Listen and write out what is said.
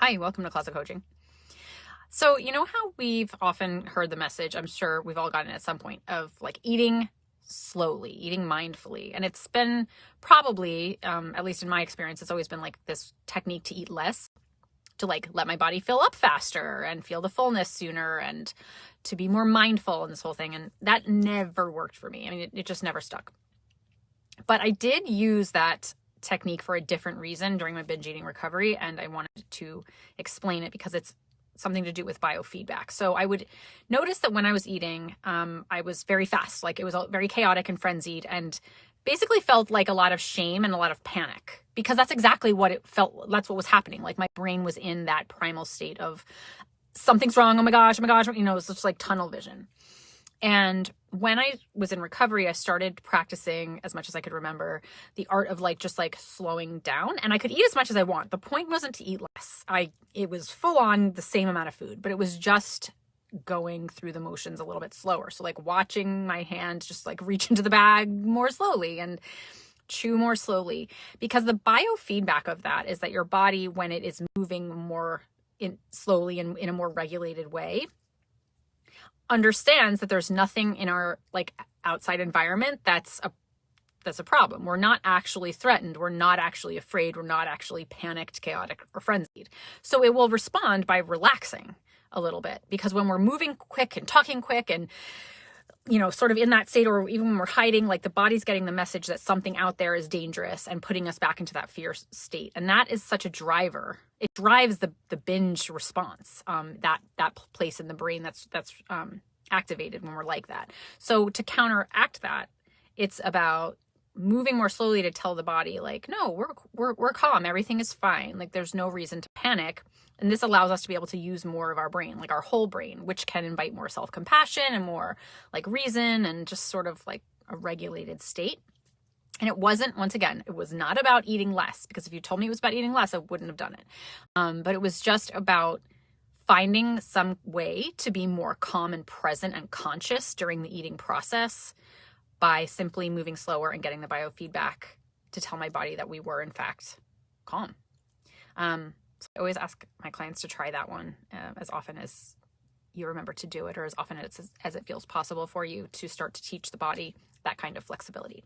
Hi, welcome to Closet Coaching. So, you know how we've often heard the message, I'm sure we've all gotten it at some point, of like eating slowly, eating mindfully. And it's been probably, at least in my experience, it's always been like this technique to eat less, to like let my body fill up faster and feel the fullness sooner and to be more mindful in this whole thing. And that never worked for me. I mean, it just never stuck. But I did use that technique for a different reason during my binge eating recovery, and I wanted to explain it because it's something to do with biofeedback. So I would notice that when I was eating, I was very fast, like it was very chaotic and frenzied, and basically felt like a lot of shame and a lot of panic, because that's exactly what it felt. That's what was happening. Like my brain was in that primal state of something's wrong. Oh my gosh, it was just like tunnel vision. And when I was in recovery, I started practicing, as much as I could remember, the art of just slowing down. And I could eat as much as I want. The point wasn't to eat less. It was full on the same amount of food, but it was just going through the motions a little bit slower. So like watching my hand just like reach into the bag more slowly and chew more slowly, because the biofeedback of that is that your body, when it is moving more slowly and in a more regulated way, understands that there's nothing in our outside environment that's a problem. We're not actually threatened. We're not actually afraid. We're not actually panicked, chaotic, or frenzied. So it will respond by relaxing a little bit, because when we're moving quick and talking quick and sort of in that state, or even when we're hiding, like the body's getting the message that something out there is dangerous and putting us back into that fear state. And that is such a driver. It drives the binge response, that place in the brain that's activated when we're like that. So to counteract that, it's about moving more slowly to tell the body no, we're calm. Everything is fine. Like there's no reason to panic. And this allows us to be able to use more of our brain, like our whole brain, which can invite more self-compassion and more reason and just sort of like a regulated state. And it wasn't, once again, it was not about eating less, because if you told me it was about eating less, I wouldn't have done it. But it was just about finding some way to be more calm and present and conscious during the eating process by simply moving slower and getting the biofeedback to tell my body that we were, in fact, calm. So I always ask my clients to try that one as often as you remember to do it, or as often as it feels possible for you, to start to teach the body that kind of flexibility.